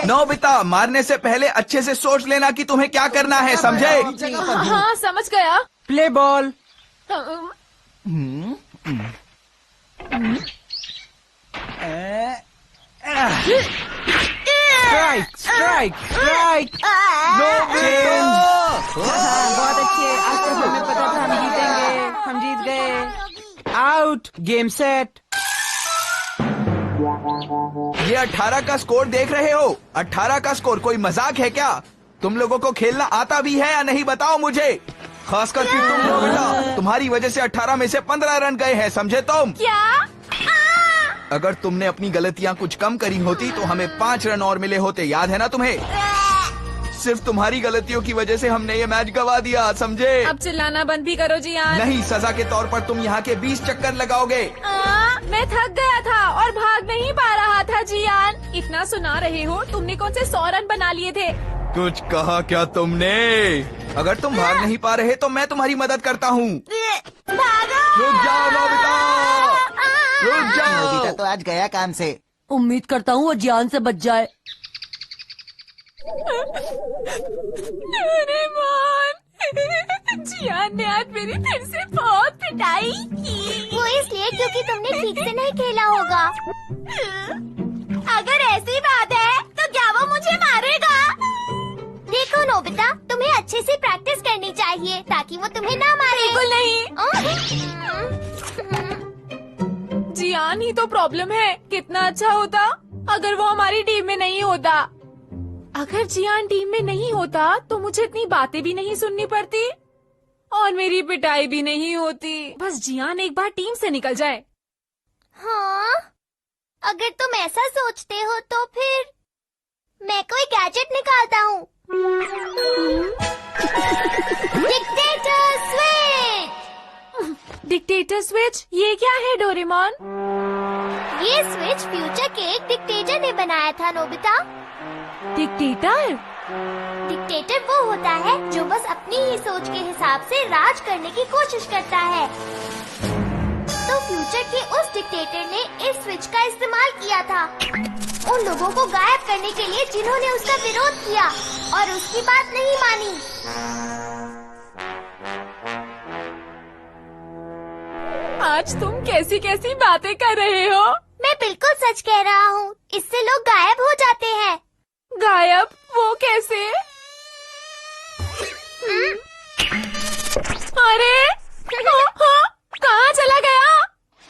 Nobita, मारने से पहले अच्छे से सोच लेना कि तुम्हें क्या करना है, समझे? हाँ समझ गया। Play ball. Strike strike strike. बहुत अच्छे, आज तक हमें पता था हम जीतेंगे, हम जीत गए। Out, game set. ये 18 का स्कोर देख रहे हो? 18 का स्कोर कोई मजाक है क्या? तुम लोगों को खेलना आता भी है या नहीं, बताओ मुझे। खासकर कि तुम लोग बेटा, तुम्हारी वजह से 18 में से 15 रन गए हैं, समझे तुम? क्या? अगर तुमने अपनी गलतियां कुछ कम करी होती तो हमें 5 रन और मिले होते, याद है ना तुम्हें? सिर्फ तुम्हारी गलतियों की वजह से हमने ये मैच गवा दिया, समझे? अब चिल्लाना बंद भी करो जियान। नहीं, सजा के तौर पर तुम यहाँ के 20 चक्कर लगाओगे। मैं थक गया था और भाग नहीं पा रहा था जियान। इतना सुना रहे हो, तुमने कौन से 100 रन बना लिए थे? कुछ कहा क्या तुमने? अगर तुम भाग नहीं पा रहे तो मैं तुम्हारी मदद करता हूँ। रुक जाओ नोबिता, रुक जाओ। नोबिता तो आज गया काम से। उम्मीद करता हूँ वो जियान से बच जाए। जियान ने आज मेरी फिर से बहुत पिटाई की। वो इसलिए क्योंकि तुमने ठीक से नहीं खेला होगा। अगर ऐसी बात है तो क्या वो मुझे मारेगा? देखो नोबिता, तुम्हें अच्छे से प्रैक्टिस करनी चाहिए ताकि वो तुम्हें ना मारे। बिल्कुल नहीं। जियान ही तो प्रॉब्लम है। कितना अच्छा होता अगर वो हमारी टीम में नहीं होता। अगर जियान टीम में नहीं होता तो मुझे इतनी बातें भी नहीं सुननी पड़ती और मेरी पिटाई भी नहीं होती। बस जियान एक बार टीम से निकल जाए। हाँ, अगर तुम ऐसा सोचते हो तो फिर मैं कोई गैजेट निकालता हूँ। Dictator switch. Dictator switch? ये क्या है डोरेमोन? ये स्विच फ्यूचर के एक डिक्टेटर ने बनाया था नोबिता। डिक्टेटर? डिक्टेटर वो होता है जो बस अपनी ही सोच के हिसाब से राज करने की कोशिश करता है। तो फ्यूचर के उस डिक्टेटर ने इस स्विच का इस्तेमाल किया था उन लोगों को गायब करने के लिए जिन्होंने उसका विरोध किया और उसकी बात नहीं मानी। आज तुम कैसी कैसी बातें कर रहे हो? मैं बिल्कुल सच कह रहा हूँ। इससे लोग गायब हो जाते हैं। गायब? वो कैसे? अरे कहाँ चला गया?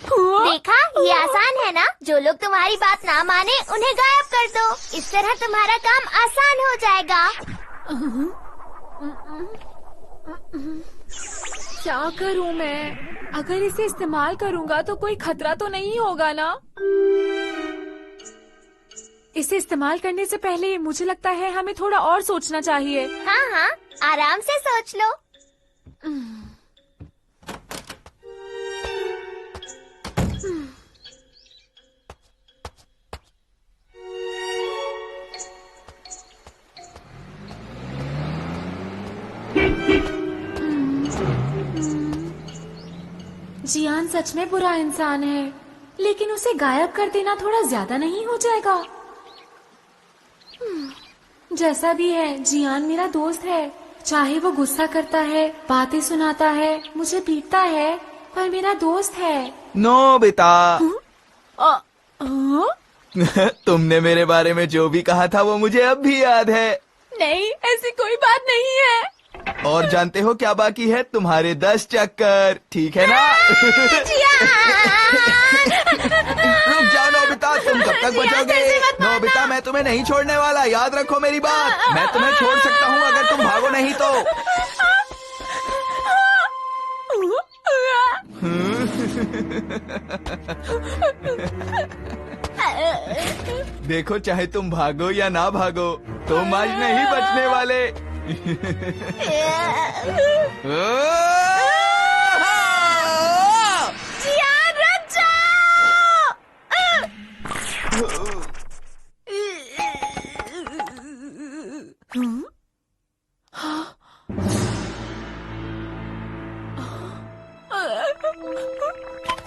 देखा, ये आसान है ना? जो लोग तुम्हारी बात ना माने उन्हें गायब कर दो। इस तरह तुम्हारा काम आसान हो जाएगा। क्या करूँ मैं? अगर इसे इस्तेमाल करूँगा तो कोई खतरा तो नहीं होगा ना? इसे इस्तेमाल करने से पहले मुझे लगता है हमें थोड़ा और सोचना चाहिए। हाँ हाँ, आराम से सोच लो। जियान सच में बुरा इंसान है, लेकिन उसे गायब कर देना थोड़ा ज्यादा नहीं हो जाएगा? जैसा भी है, जियान मेरा दोस्त है। चाहे वो गुस्सा करता है, बातें सुनाता है, मुझे पीटता है, पर मेरा दोस्त है। नोबिता, हाँ? तुमने मेरे बारे में जो भी कहा था वो मुझे अब भी याद है। नहीं, ऐसी कोई बात नहीं है। और जानते हो क्या बाकी है? तुम्हारे 10 चक्कर, ठीक है ना? रुक जाओ नोबिता, तुम कब तक बचोगे? नोबिता, मैं तुम्हें नहीं छोड़ने वाला, याद रखो मेरी बात। मैं तुम्हें छोड़ सकता हूँ अगर तुम भागो नहीं तो। देखो, चाहे तुम भागो या ना भागो, तुम आज नहीं बचने वाले। जियान, रुक जाओ!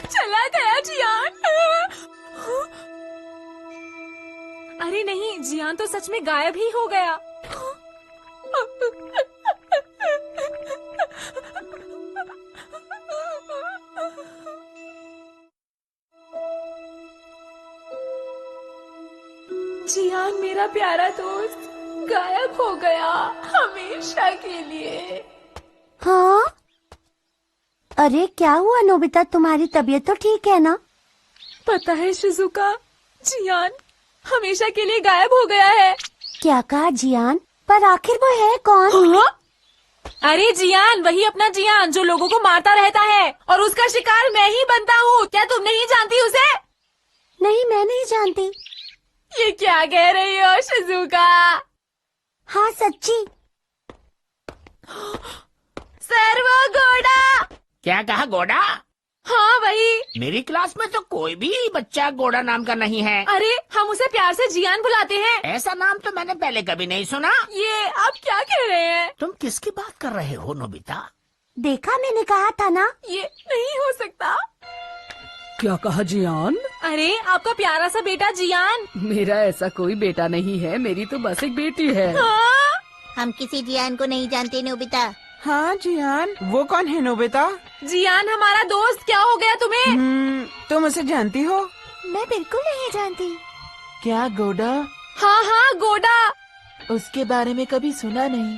चला गया जियान। अरे नहीं, जियान तो सच में गायब ही हो गया। जियान मेरा प्यारा दोस्त गायब हो गया हमेशा के लिए। हाँ? अरे क्या हुआ नोबिता, तुम्हारी तबीयत तो ठीक है ना? पता है शिजुका, जियान हमेशा के लिए गायब हो गया है। क्या कहा जियान? पर आखिर वो है कौन? हाँ? अरे जियान, वही अपना जियान जो लोगों को मारता रहता है और उसका शिकार मैं ही बनता हूँ। क्या तुम नहीं जानती उसे? नहीं, मैं नहीं जानती। ये क्या कह रही हो शिजुका? हाँ सच्ची। सर वो घोड़ा। क्या कहा, घोड़ा? हाँ वही। मेरी क्लास में तो कोई भी बच्चा घोड़ा नाम का नहीं है। अरे हम उसे प्यार से जियान बुलाते हैं। ऐसा नाम तो मैंने पहले कभी नहीं सुना। ये आप क्या कह रहे हैं? तुम किसकी बात कर रहे हो नोबिता? देखा, मैंने कहा था ना। ये नहीं हो सकता। क्या कहा जियान? अरे आपका प्यारा सा बेटा जियान। मेरा ऐसा कोई बेटा नहीं है, मेरी तो बस एक बेटी है। हाँ? हम किसी जियान को नहीं जानते नोबिता। हाँ जियान, वो कौन है नोबिता? जियान हमारा दोस्त। क्या हो गया तुम्हें? तुम उसे जानती हो? मैं बिल्कुल नहीं जानती। क्या गोडा? हाँ हाँ गोडा। उसके बारे में कभी सुना नहीं।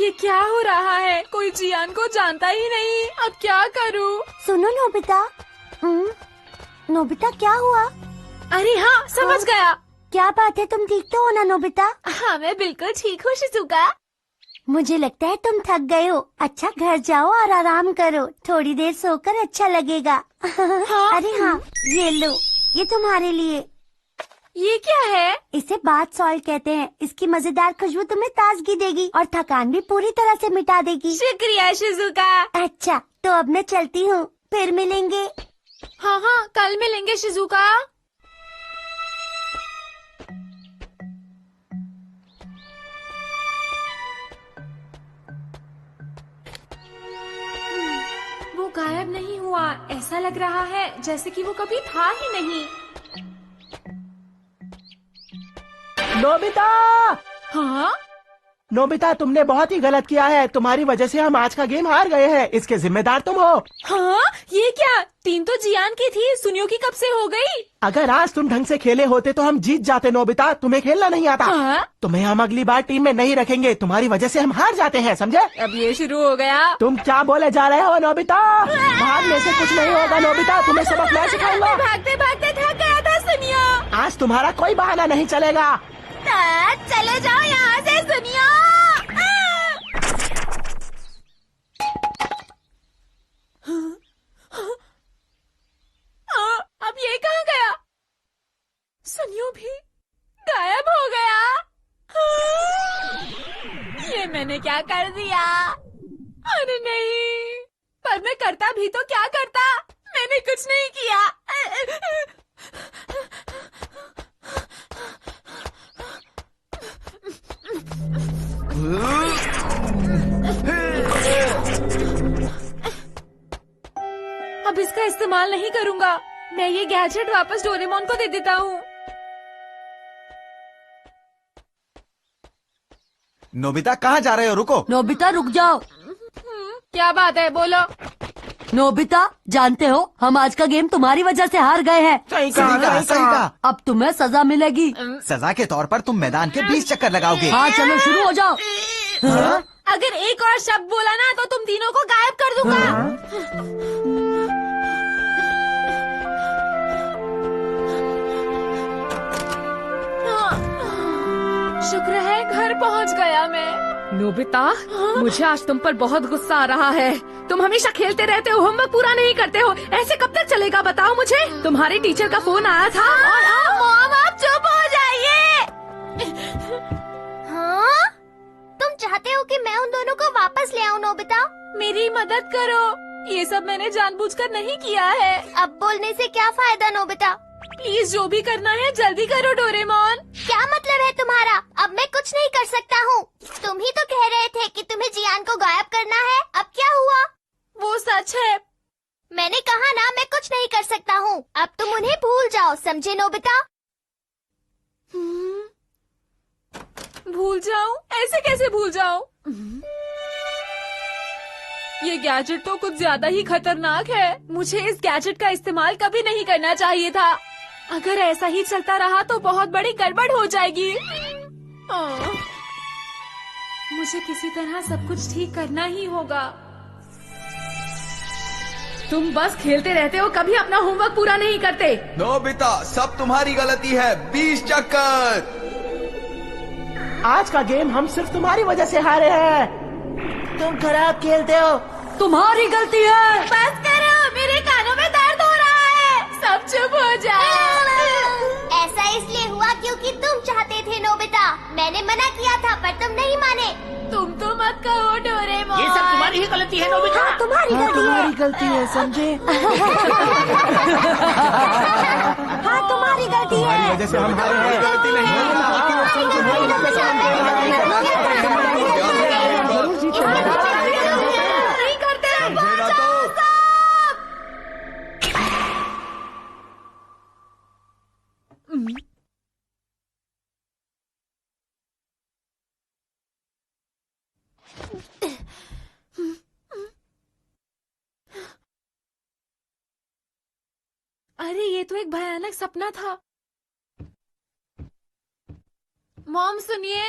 ये क्या हो रहा है? कोई जियान को जानता ही नहीं। अब क्या करूँ? सुनो नोबिता। नोबिता क्या हुआ? अरे हाँ समझ गया। क्या बात है, तुम ठीक तो हो ना नोबिता? हाँ मैं बिल्कुल ठीक हूँ शिजुका। मुझे लगता है तुम थक गए हो। अच्छा घर जाओ और आराम करो, थोड़ी देर सोकर अच्छा लगेगा। अरे हाँ, ये लो, ये तुम्हारे लिए। ये क्या है? इसे बाथ सॉल्ट कहते हैं। इसकी मजेदार खुशबू तुम्हें ताजगी देगी और थकान भी पूरी तरह से मिटा देगी। शुक्रिया शिजुका। अच्छा तो अब मैं चलती हूँ, फिर मिलेंगे। हाँ हाँ कल मिलेंगे शिजुका। वो गायब नहीं हुआ। ऐसा लग रहा है जैसे कि वो कभी था ही नहीं। नोबिता! हाँ? नोबिता, तुमने बहुत ही गलत किया है। तुम्हारी वजह से हम आज का गेम हार गए हैं। इसके जिम्मेदार तुम हो। हाँ? ये क्या? टीम तो जियान की थी, सुनियो की कब से हो गई? अगर आज तुम ढंग से खेले होते तो हम जीत जाते नोबिता। तुम्हें खेलना नहीं आता। हाँ? तुम्हें हम अगली बार टीम में नहीं रखेंगे। तुम्हारी वजह से हम हार जाते हैं, समझे? अब ये शुरू हो गया। तुम क्या बोले जा रहे हो नोबिता? भागने से कुछ नहीं होगा नोबिता। तुम्हें सबक मैं सिखाऊंगा। भागते भागते थक गया था सुनियो। आज तुम्हारा कोई बहाना नहीं चलेगा। चले जाओ यहाँ से सुनियो। अब ये कहाँ गया? सुनियो भी गायब हो गया। ये मैंने क्या कर दिया? अरे नहीं, पर मैं करता भी तो क्या करता? मैंने कुछ नहीं किया। अब इसका इस्तेमाल नहीं करूंगा। मैं ये गैजेट वापस डोरेमोन को दे देता हूँ। नोबिता कहाँ जा रहे हो? रुको। नोबिता रुक जाओ। क्या बात है, बोलो। नोबिता जानते हो हम आज का गेम तुम्हारी वजह से हार गए हैं। सही कहा। अब तुम्हें सजा मिलेगी। सजा के तौर पर तुम मैदान के 20 चक्कर लगाओगे। हाँ चलो शुरू हो जाओ। अगर एक और शब्द बोला ना तो तुम तीनों को गायब कर दूंगा। शुक्र है घर पहुंच गया मैं। नोबिता, मुझे आज तुम पर बहुत गुस्सा आ रहा है। तुम हमेशा खेलते रहते हो, होमवर्क पूरा नहीं करते हो। ऐसे कब तक चलेगा बताओ मुझे? तुम्हारे टीचर का फोन आया था और मॉम आप चुप हो जाइए। हाँ? तुम चाहते हो कि मैं उन दोनों को वापस ले आऊं नोबिता? मेरी मदद करो। ये सब मैंने जानबूझकर नहीं किया है। अब बोलने से क्या फायदा नोबिता? प्लीज जो भी करना है जल्दी करो डोरेमोन। क्या मतलब है तुम्हारा? अब मैं कुछ नहीं कर सकता हूँ। तुम ही तो कह रहे थे कि तुम्हें जियान को गायब करना है। अब क्या हुआ? वो सच है। मैंने कहा ना मैं कुछ नहीं कर सकता हूँ। अब तुम उन्हें भूल जाओ, भूल जाऊं? ऐसे कैसे भूल जाऊं? ये गैजेट तो कुछ ज्यादा ही खतरनाक है। मुझे इस गैजेट का इस्तेमाल कभी नहीं करना चाहिए था। अगर ऐसा ही चलता रहा तो बहुत बड़ी गड़बड़ हो जाएगी। मुझे किसी तरह सब कुछ ठीक करना ही होगा। तुम बस खेलते रहते हो, कभी अपना होमवर्क पूरा नहीं करते। नोबिता, सब तुम्हारी गलती है। 20 चक्कर। आज का गेम हम सिर्फ तुम्हारी वजह से हारे हैं। तुम खराब खेलते हो। तुम्हारी गलती है। बस करो, मेरे कानों में दर्द हो रहा है। सब चुप हो जाओ। ऐसा इसलिए हुआ क्योंकि तुम चाहते थे नोबिता। मैंने मना किया था पर तुम नहीं माने। तुम तो मत कहो डोरेमोन। ये सब तुम्हारी ही गलती है नोबिता। तुम्हारी गलती है, समझे? हाँ तुम्हारी गलती है। वजह से हम हारे हैं। गलती नहीं नहीं करते। अरे ये तो एक भयानक सपना था। मॉम सुनिए।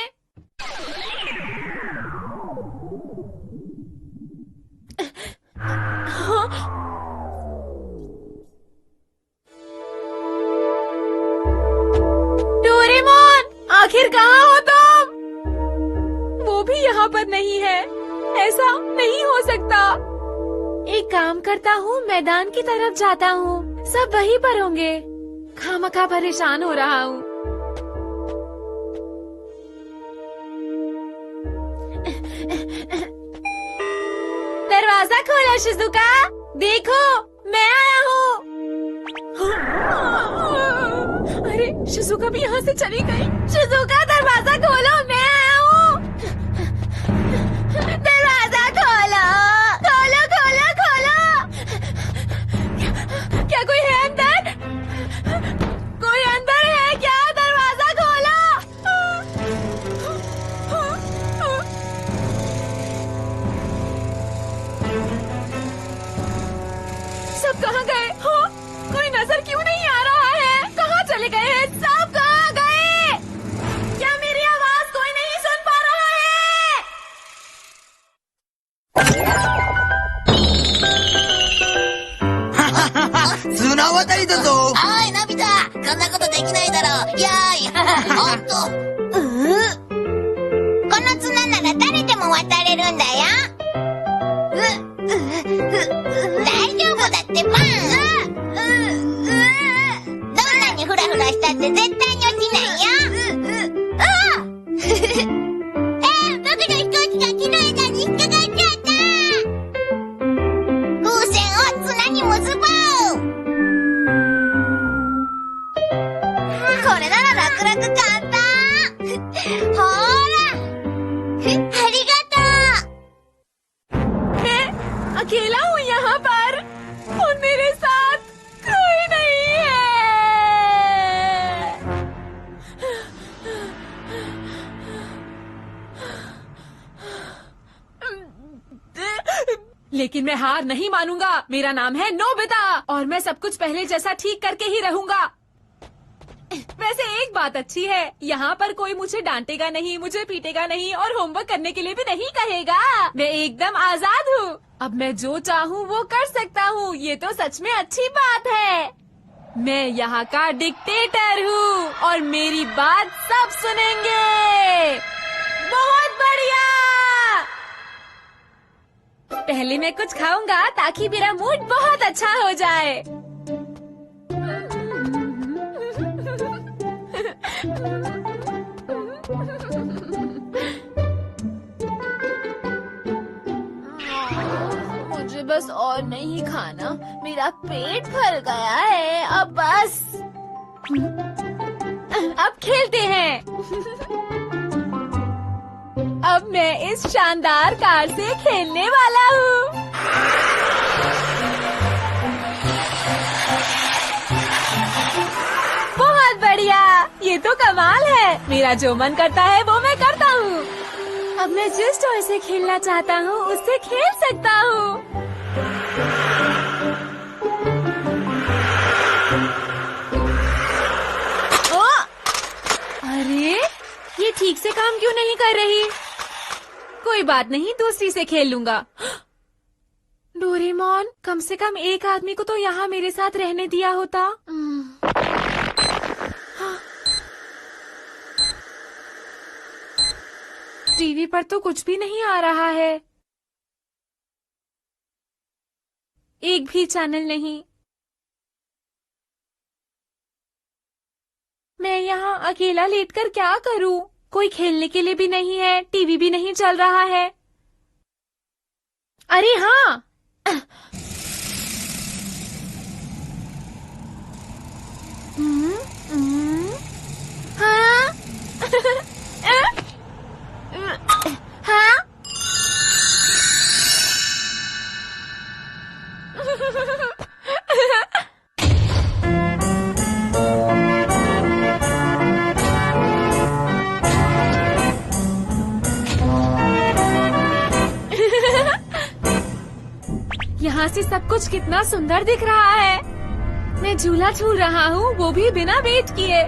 डोरेमोन, आखिर कहाँ हो तुम? वो भी यहाँ पर नहीं है। ऐसा नहीं हो सकता। एक काम करता हूँ, मैदान की तरफ जाता हूँ। सब वहीं पर होंगे। खामखा परेशान हो रहा हूँ। दरवाजा खोलो शिजुका। देखो, मैं आया हूँ। अरे शिजुका भी यहाँ से चली गई। शिजुका, दरवाजा खोलो, मैं आया हूँ। दरवाजा खोलो, खोलो खोलो खोलो। क्या कोई है अंदर? कोई अंदर है क्या? दरवाजा खोलो। सब कहाँ गए? हाँ, कोई नजर क्यों नहीं आ रहा है? कहाँ चले गए हैं? सब कहाँ गए? क्या मेरी आवाज कोई नहीं सुन पा रहा है? सुना हुआ था तो दो। おいのび太、こんなことできないだろう。やーい。おっと。この綱なら誰でも渡れるんだよ。大丈夫だってば。どんなにフラフラしたって絶対に落ちないよ。僕の飛行機が木の枝に引っかかっちゃった。風船を綱に結ぼう。これなら楽々簡単。ほら。ありがとう。मैं अकेला हूँ यहाँ पर और मेरे साथ कोई नहीं है। लेकिन मैं हार नहीं मानूंगा। मेरा नाम है नोबिता और मैं सब कुछ पहले जैसा ठीक करके ही रहूंगा। वैसे एक बात अच्छी है, यहाँ पर कोई मुझे डांटेगा नहीं, मुझे पीटेगा नहीं और होमवर्क करने के लिए भी नहीं कहेगा। मैं एकदम आजाद हूँ। अब मैं जो चाहूँ वो कर सकता हूँ। ये तो सच में अच्छी बात है। मैं यहाँ का डिक्टेटर हूँ और मेरी बात सब सुनेंगे। बहुत बढ़िया। पहले मैं कुछ खाऊंगा ताकि मेरा मूड बहुत अच्छा हो जाए। मुझे बस और नहीं खाना, मेरा पेट भर गया है। अब बस, अब खेलते हैं। अब मैं इस शानदार कार से खेलने वाला हूँ। बहुत बढ़िया। बढ़िया, ये तो कमाल है। मेरा जो मन करता है वो मैं करता हूँ। अब मैं जिस टॉय से खेलना चाहता हूँ उससे खेल सकता हूँ। अरे ये ठीक से काम क्यों नहीं कर रही? कोई बात नहीं, दूसरी से खेल लूंगा। डोरेमोन, कम से कम एक आदमी को तो यहाँ मेरे साथ रहने दिया होता। टीवी पर तो कुछ भी नहीं आ रहा है, एक भी चैनल नहीं। मैं यहाँ अकेला लेटकर क्या करूँ? कोई खेलने के लिए भी नहीं है, टीवी भी नहीं चल रहा है। अरे हाँ, हाँ? हाँ? यहाँ से सब कुछ कितना सुंदर दिख रहा है। मैं झूला झूल रहा हूँ, वो भी बिना वेट किए।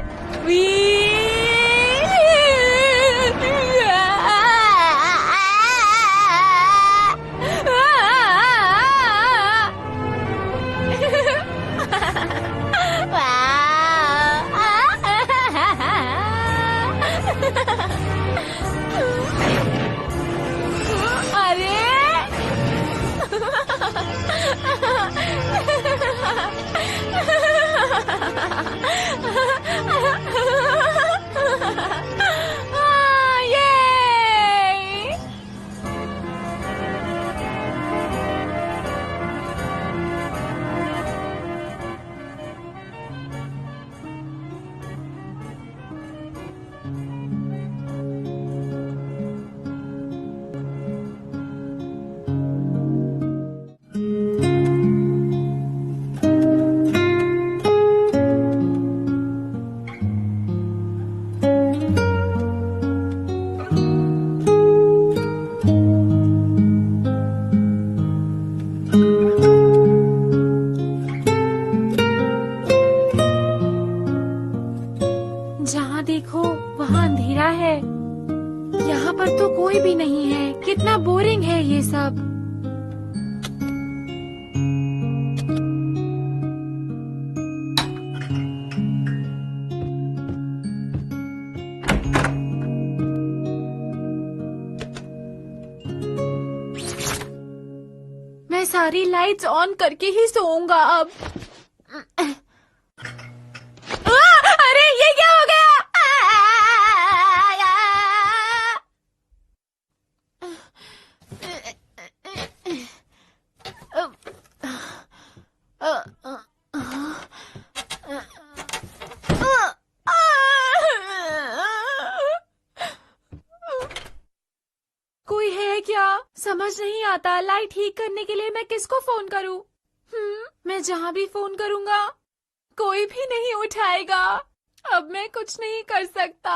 जहाँ देखो वहाँ अंधेरा है। यहाँ पर तो कोई भी नहीं है। कितना बोरिंग है ये सब। मैं सारी लाइट्स ऑन करके ही सोऊंगा अब। अरे ये क्या हो गया? कोई है क्या? समझ नहीं आता। लाइट ठीक करने के लिए मैं किसको फोन करूं? मैं जहां भी फोन करूंगा कोई भी नहीं उठाएगा। अब मैं कुछ नहीं कर सकता।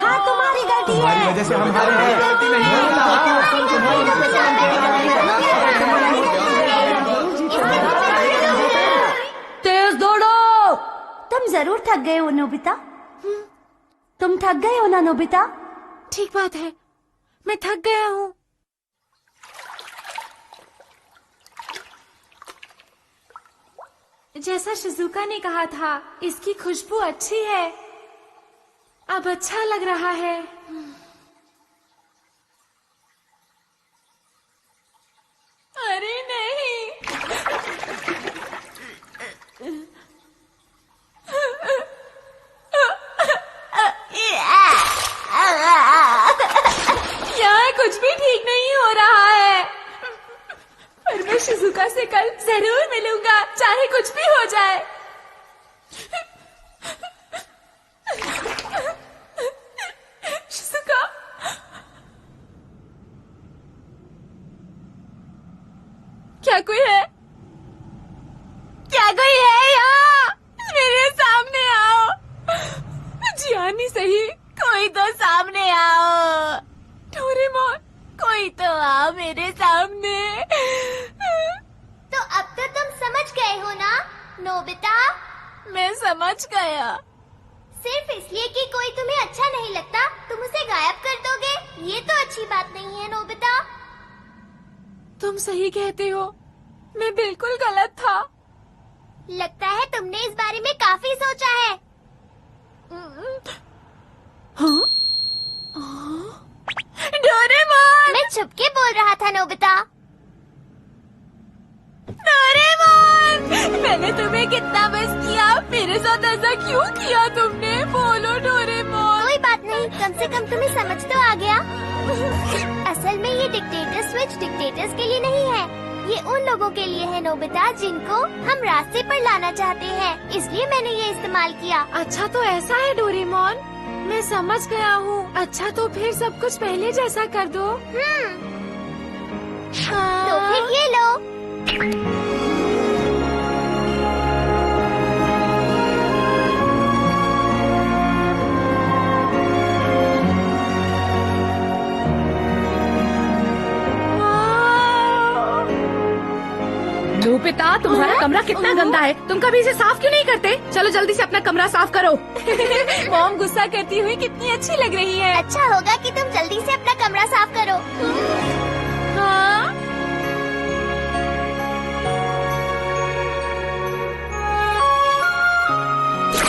हाँ, तुम्हारी गलती है। तुम्हारी वजह से हम हारे हैं। गलती नहीं तेज दौड़ो। तुम जरूर थक गए हो नोबिता। तुम थक गए हो ना नोबिता? ठीक बात है, मैं थक गया हूँ। जैसा शिजुका ने कहा था, इसकी खुशबू अच्छी है। अब अच्छा लग रहा है। अरे नहीं। यहाँ कुछ भी ठीक नहीं हो रहा है। पर मैं शिजुका से कल जरूर मिलूंगा, चाहे कुछ भी हो जाए। शिजुका, क्या कोई है? समझ गया। सिर्फ इसलिए कि कोई तुम्हें अच्छा नहीं लगता तुम उसे गायब कर दोगे, ये तो अच्छी बात नहीं है नोबिता। तुम सही कहते हो, मैं बिल्कुल गलत था। लगता है तुमने इस बारे में काफी सोचा है। हाँ? डोरेमोन! मैं छुप के बोल रहा था नोबिता। डोरेमोन! मैंने तुम्हें कितना मिस किया, मेरे साथ ऐसा क्यों किया तुमने? बोलो डोरेमोन। कोई बात नहीं, कम से कम तुम्हें समझ तो आ गया। असल में ये डिक्टेटर स्विच डिक्टेटर्स के लिए नहीं है, ये उन लोगों के लिए है नोबिता जिनको हम रास्ते पर लाना चाहते हैं, इसलिए मैंने ये इस्तेमाल किया। अच्छा तो ऐसा है डोरेमोन, मैं समझ गया हूँ। अच्छा तो फिर सब कुछ पहले जैसा कर दो। तो फिर ये लो। नोबिता, तुम्हारा कमरा कितना गंदा है, तुम कभी इसे साफ क्यों नहीं करते? चलो जल्दी से अपना कमरा साफ करो। मॉम गुस्सा करती हुई कितनी अच्छी लग रही है। अच्छा होगा कि तुम जल्दी से अपना कमरा साफ करो। हाँ?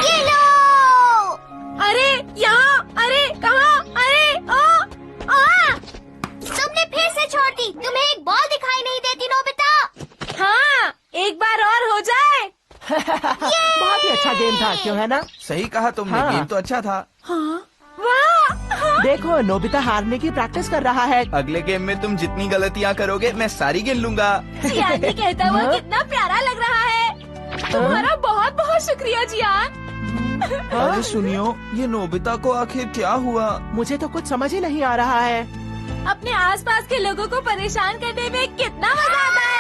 ये लो। अरे यहाँ, अरे कहाँ, अरे तुमने फिर से छोड़ दी, तुम्हें एक बॉल दिखाई नहीं देती नोबिता। हाँ, एक बार और हो जाए। बहुत ही अच्छा गेम था, क्यों है ना? सही कहा तुमने, हाँ। गेम तो अच्छा था। हाँ? वाह! देखो नोबिता हारने की प्रैक्टिस कर रहा है। अगले गेम में तुम जितनी गलतियाँ करोगे मैं सारी गिन लूंगा। जियान कहता हुआ कितना प्यारा लग रहा है। तुम्हारा बहुत बहुत शुक्रिया जियान। अरे सुनियो, ये नोबिता को आखिर क्या हुआ? मुझे तो कुछ समझ ही नहीं आ रहा है। अपने आसपास के लोगों को परेशान करने में कितना मजा आता है।